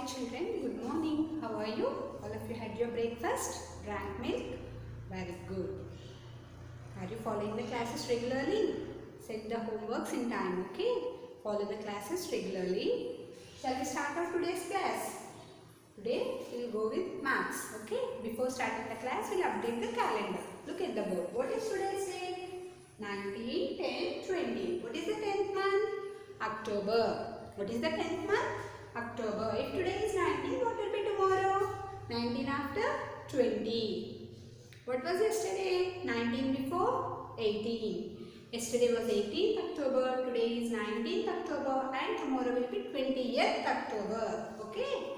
Hi children, good morning. How are you? All of you had your breakfast? Drank milk? Very good. Are you following the classes regularly? Set the homeworks in time, okay? Follow the classes regularly. Shall we start our today's class? Today we will go with maths, okay? Before starting the class, we will update the calendar. Look at the board. What is today's date? 19, 10, 20. What is the 10th month? October. What is the 10th month? October. If today is 19, what will be tomorrow? 19 after 20. What was yesterday? 19 before 18. Yesterday was 18th October, today is 19th October and tomorrow will be 20th October. Okay?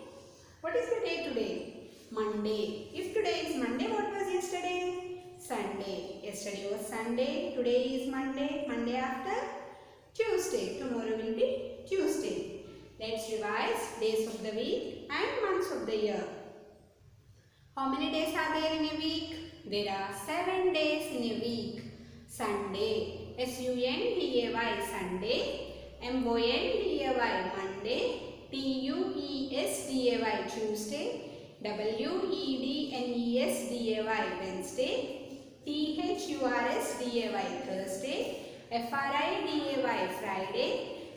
What is the day today? Monday. If today is Monday, what was yesterday? Sunday. Yesterday was Sunday, today is Monday. Monday after Tuesday. Tomorrow will be Tuesday. Let's revise days of the week and months of the year. How many days are there in a week? There are 7 days in a week. Sunday, S-U-N-D-A-Y, Sunday, M-O-N-D-A-Y, Monday, T-U-E-S-D-A-Y, Tuesday, W-E-D-N-E-S-D-A-Y, Wednesday, T-H-U-R-S-D-A-Y, Thursday, F-R-I-D-A-Y, Friday,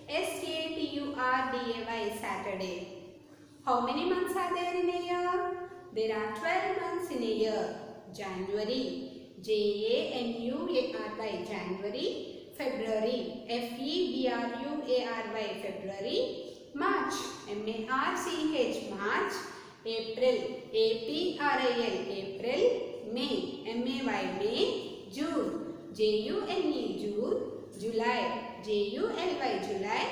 S-A-T-U-R-D-A-Y, Saturday. How many months are there in a year? There are 12 months in a year. January, J-A-N-U-A-R-Y, January. February, F-E-B-R-U-A-R-Y, February. March, M-A-R-C-H, March. April, A-P-R-I-L, April. May, M-A-Y, May. June, J-U-N-E, June. July, J-U-L-Y, July.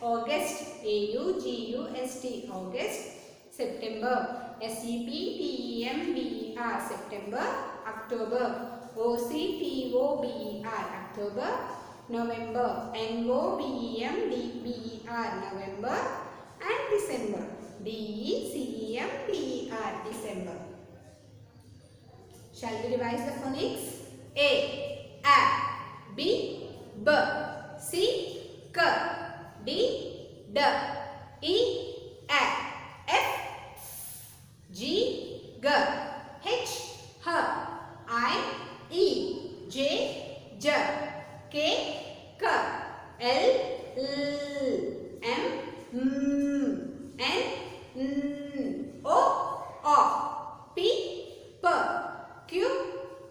August, A-U-G-U-S-T, August. September, S-E-P-T-E-M-B-E-R, September. October, O-C-T-O-B-E-R, October. November, N-O-V-E-M-B-E-R, November. And December, D-E-C-E-M-B-E-R, December. Shall we revise the phonics? A, B, B, C, K, D, D, E, F, G, G, H, H, I, E, J, J, K, K, L, M, N, O, P, P, Q,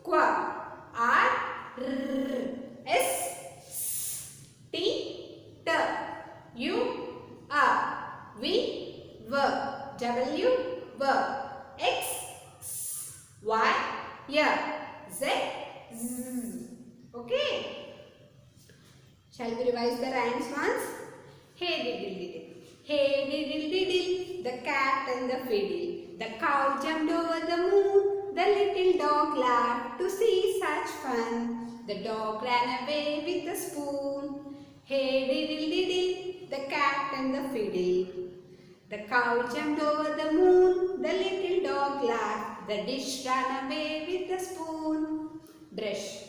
Q, R, S, T, T, U, R, V, W, W, X, Y, Z, Z. Okay. Shall we revise the rhymes once? Hey diddle diddle, hey diddle diddle, the cat and the fiddle. The cow jumped over the moon, the little dog laughed to see such fun. The dog ran away with the spoon. Hey diddle diddle, the cat and the fiddle. The cow jumped over the moon, the little dog laughed. The dish ran away with the spoon. Brush,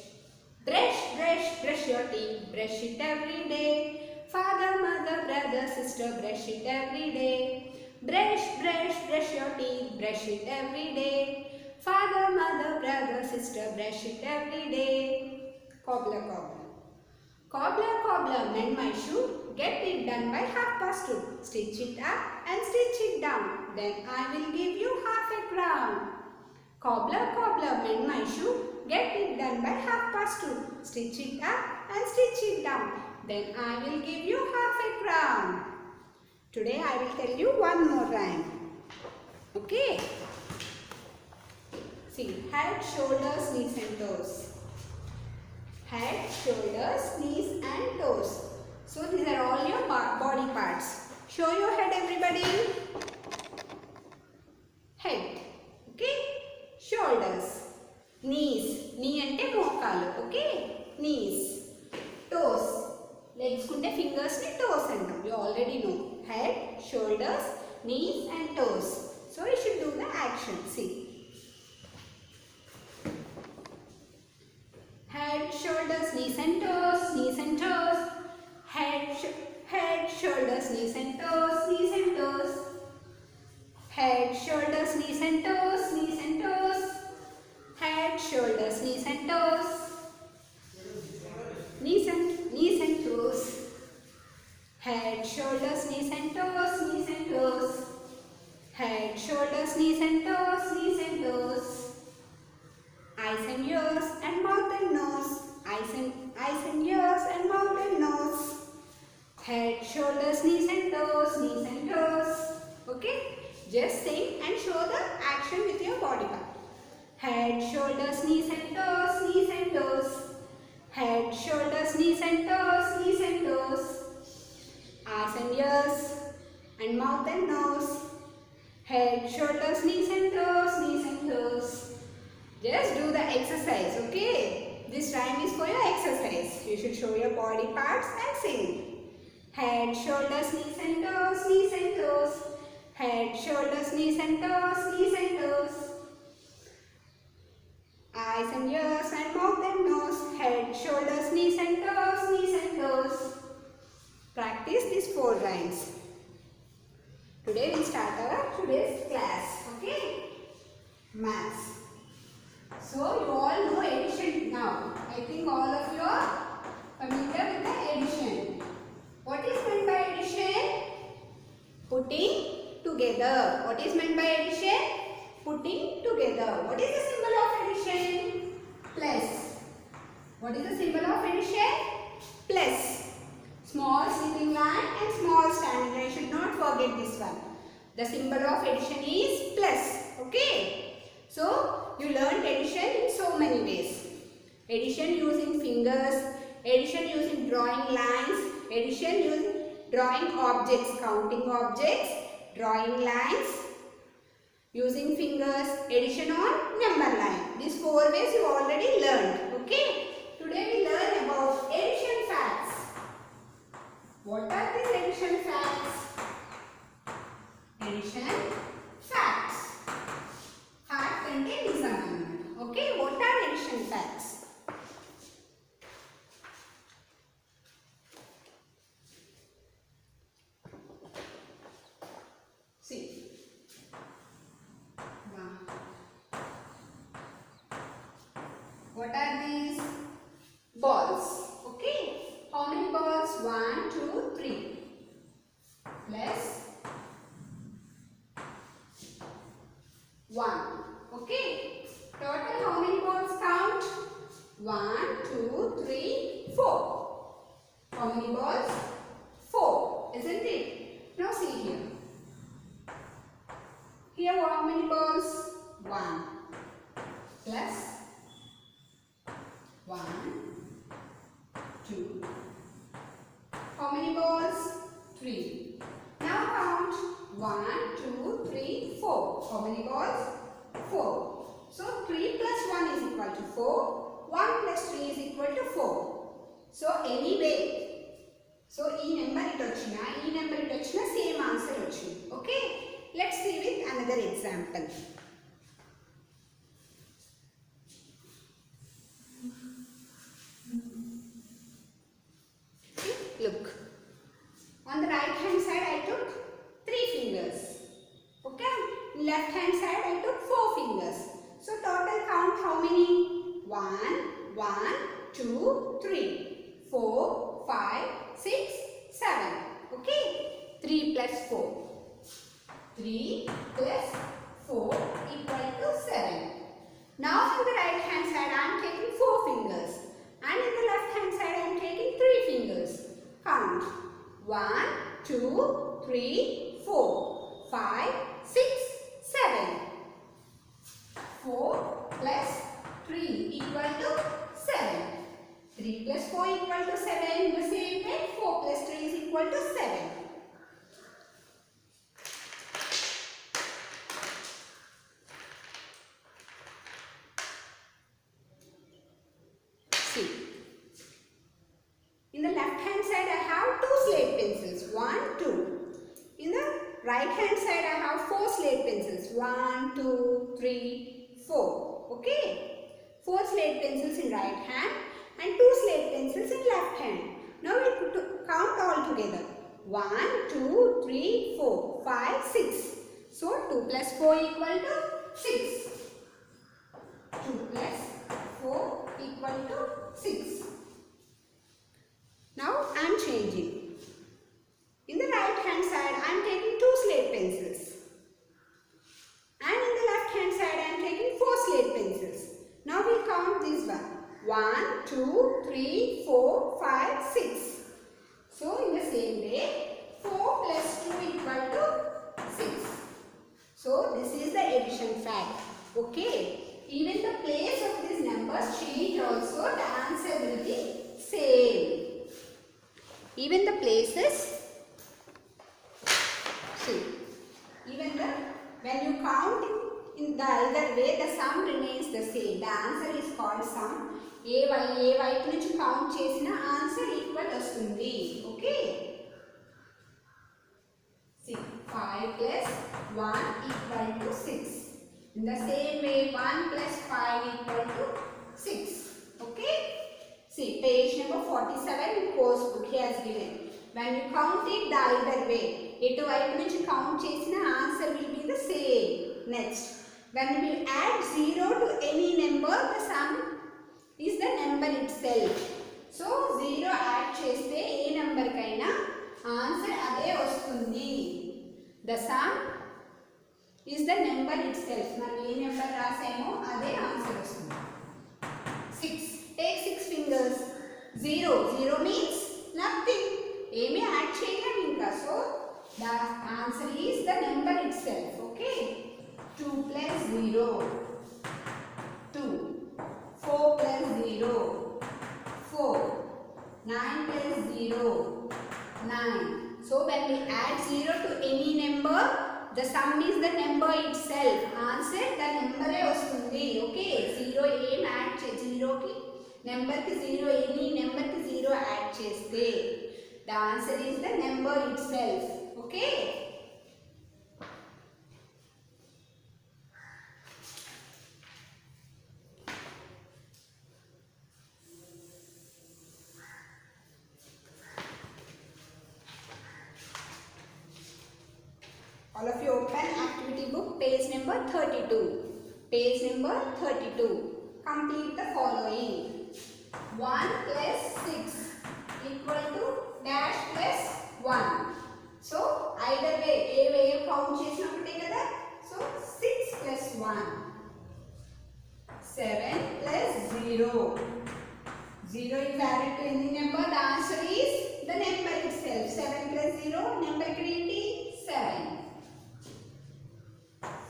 brush, brush, brush your teeth, brush it every day. Father, mother, brother, sister, brush it every day. Brush, brush, brush your teeth, brush it every day. Father, mother, brother, sister, brush it every day. Cobbler, cobbler. Cobbler, cobbler, mend my shoe, get it done by 2:30. Stitch it up and stitch it down, then I will give you half a crown. Cobbler, cobbler, mend my shoe, get it done by 2:30. Stitch it up and stitch it down, then I will give you half a crown. Today I will tell you one more rhyme. Okay? See, head, shoulders, knees and toes. Head, shoulders, knees and toes. So these are all your body parts. Show your head everybody. Head. Okay? Shoulders. Knees. Knee ante mokalu. Okay? Knees. Toes. Legs kunte fingers ni toes antam. You already know. Head, shoulders, knees and toes. So you should do the action. See. Head, shoulders, knees and toes, knees and toes. Head, shoulders, knees and toes, knees and toes. Head, shoulders, knees and toes, knees and toes. Head, shoulders, knees and toes. Knees and toes. Head, shoulders, knees and toes, knees and toes. Head, shoulders, knees and toes, knees and toes. Eyes and ears and mouth and nose. Eyes and ears and mouth and nose. Head, shoulders, knees and toes, knees and toes. Okay? Just sing and show the action with your body part. Head, shoulders, knees and toes, knees and toes. Head, shoulders, knees and toes, knees and toes. Eyes and ears and mouth and nose. Head, shoulders, knees and toes, knees and toes. Just do the exercise, okay? This rhyme is for your exercise. You should show your body parts and sing. Head, shoulders, knees and toes, knees and toes. Head, shoulders, knees and toes, knees and toes. Eyes and ears and mouth and nose. Head, shoulders, knees and toes, knees and toes. Practice these 4 rhymes. Today we start our today's class. Okay? Maths. So you all know addition now. I think all of you are familiar with the addition. What is meant by addition? Putting together. What is meant by addition? Putting together. What is the symbol of addition? Plus. What is the symbol of addition? Plus. Small sitting line and small standing line. You should not forget this one. The symbol of addition is plus. Okay. So, you learned addition in so many ways. Addition using fingers, addition using drawing lines, addition using drawing objects, counting objects, drawing lines, using fingers, addition on number line. These 4 ways you already learned. Okay? Today we learn about addition facts. What are these addition facts? Addition facts. Fact contains example. Okay, what are addition facts? See. What are these? Balls. Okay. How many balls? 1, 2, 3. Plus 1. Okay. Total how many balls count? 1, 2, 3, 4. How many balls? 4. Isn't it? Now see here. Here how many balls? 1. Plus 1, 2. How many balls? 3. Now count 1, 2, 3, 4. How many balls? 4. So 3 plus 1 is equal to 4. 1 plus 3 is equal to 4. So anyway, so E number it same answer ochina. Okay? Let's see with another example. Look. On the right hand side I took 3 fingers. Okay? Left hand side I took 4 fingers. So total count how many? 1, 1, 2, 3, 4, 5, 6, 7. Okay? 3 plus 4. 3 plus 4 equal to 7. Now on the right hand side I am taking 4 fingers. And in the left hand side I am taking 3 fingers. Count. 1, 2, 3, 4, 5, 6, 7. 4 plus 3 equal to 7. 3 plus 4 equal to 7. In the same way, 4 plus 3 is equal to 7. See. In the left hand side, I have 2 slate pencils. 1, 2. In the right hand side, I have 4 slate pencils. 1, 2, 3, 4. Okay. 4 slate pencils in right hand and 2 slate pencils in left hand. Now we count all together. 1, 2, 3, 4, 5, 6. So 2 plus 4 equal to 6. 2 plus 4 equal to 6. Now I am changing. In the right hand side I am taking 2 slate pencils. And in the left hand side I am taking 4 slate pencils. Now we count this one. 1, 2, 3, 4, 5, 6. So in the same way 4 plus 2 equal to 6. So this is the addition fact. Okay. Even the place of these numbers change also, the answer will be same. Even the places, see, even the, when you count in the other way, the sum remains the same. The answer is called sum. A వైపు నుంచి count చేసిన answer equal వస్తుంది. Okay. See, 5 plus 1 equal to 6. In the same way, 1 plus 5 equal to 6. Okay. See, page number 47 in course book he has given. When you count it the either way, etu వైపు నుంచి count చేసిన answer will be the same. Next, when we add 0 to any number, the sum is the number itself. So 0 add చేస్తే ఏ number కైనా answer అదే వస్తుంది. The sum is the number itself. మనం ఏ number రాసామో అదే answer వస్తుంది. 6. Take 6 fingers. 0. 0 means nothing. ఏమీ add చేయలేం ఇంకా. So the answer is the number itself. Okay. 2 plus 0. 2. 4 plus 0. 4. 9 plus 0. 9. So when we add 0 to any number, the sum is the number itself. Answer the number వస్తుంది. Okay. 0 ఏం add చే 0 కి number కి 0 any number కి 0 add చేస్తే the answer is the number itself. Okay. All of you open activity book page number 32. Page number 32. Complete the following. 1 plus 6 equal to dash plus 1. So either way, a way count చేసినప్పుడే కదా. So 6 plus 1. 7 plus 0. 0 is added to any number. The answer is the number itself. 7 plus 0 number ఇక్కడ ఏంటి 7.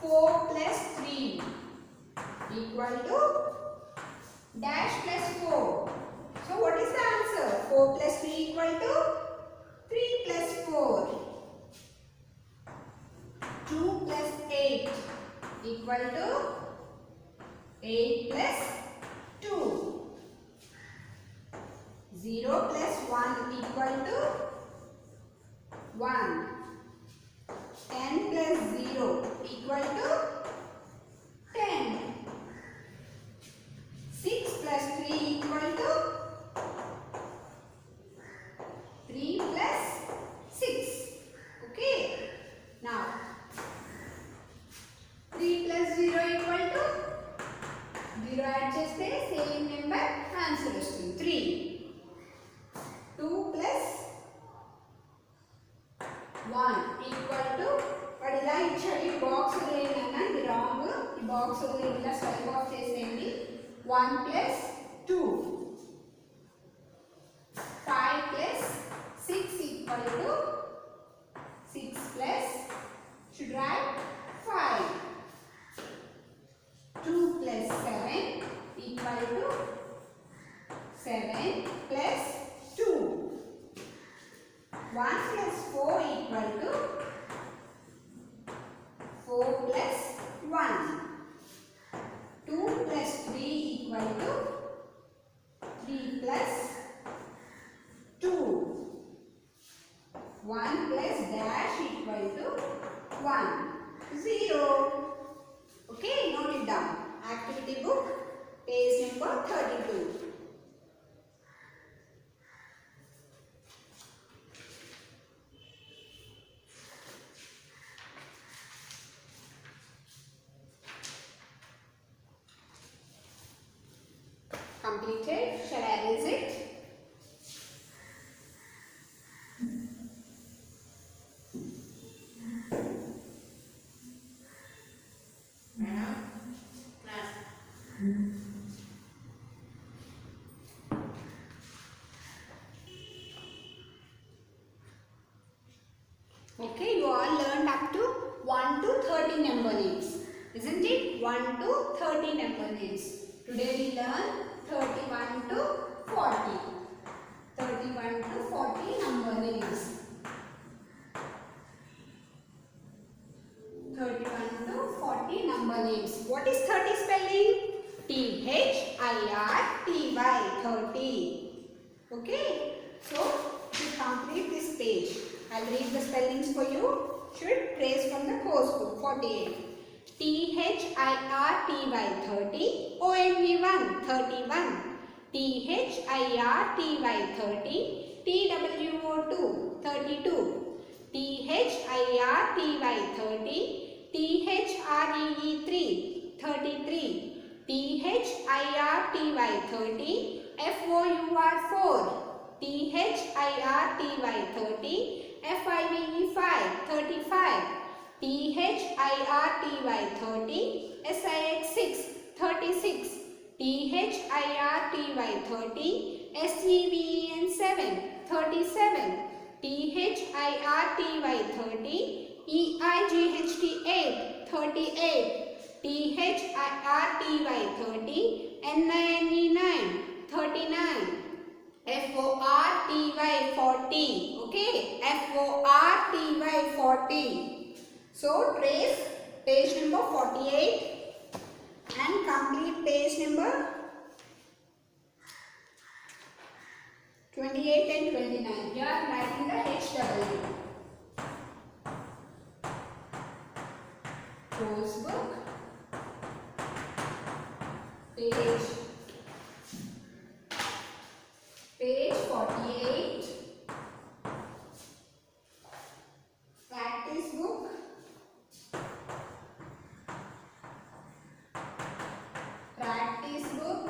4 plus 3 equal to dash plus 4. So what is the answer? 4 plus 3 equal to 3 plus 4. 2 plus 8 equal to 8 plus 2. 0 plus 1 equal to 1. 10 plus 0 equal to 10. 6 plus 3 equal to 3 plus 6. Okay. Now 3 plus 0 equal to 0 add చేస్తే same number answer వస్తుంది 3. 2 plus 1 equal to వాడు ఇలా ఇచ్చాడు ఈ box వదిలేయండి అన్న ఇది wrong ఈ బాక్స్ వదిలేయండి ఇలా స్వైప్ ఆఫ్ చేసేయండి 1 plus 2 5 plus 6 equal to 6 plus should write 5 2 plus 7 equal to 7 plus 2 1 plus 4 equal to 4 plus 1. 2 plus 3 equal to 3 plus 2. 1 plus dash equal to 1. 0. Okay, note it down. Activity book, page number 32. Okay, you all learned up to 1 to 30 number names, isn't it? 1 to 30 number names. Today we learn 31 to 40. 31 to 40 number names. 31 to 40 number names. What is 30 spelling? T-H-I-R-T-Y, 30. Okay, so to complete this page, I'll read the spellings for you. Should trace from the course book. 48. T-H-I-R-T-Y, 30. O-N-E-1, 31. T-H-I-R-T-Y, 30. T-W-O-2, 32. T-H-I-R-T-Y, 30. T-H-R-E-E-3, 33. T-H-I-R-T-Y, 30. F-O-U-R-4. T-H-I-R-T-Y, 30. F-I-V-E-5, 35. T-H-I-R-T-Y, 30. S-I-X-6, 36. T-H-I-R-T-Y, 30. S-E-V-E-N-7, 37. T-H-I-R-T-Y, 30. E-I-G-H-T-8, 38. T-H-I-R-T-Y, 30. N-I-N-E-9, 39. F-O-R-T-Y, 40. Okay, F-O-R-T-Y, 40. So trace page number 48 and complete page number 28 and 29. Here I am writing the HW. Course book, page 48, practice book,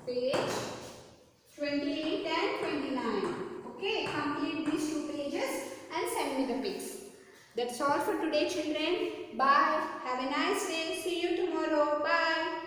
page 28 and 29. Okay, complete these two pages and send me the pics. That's all for today, children. Bye. Have a nice day. See you tomorrow. Bye.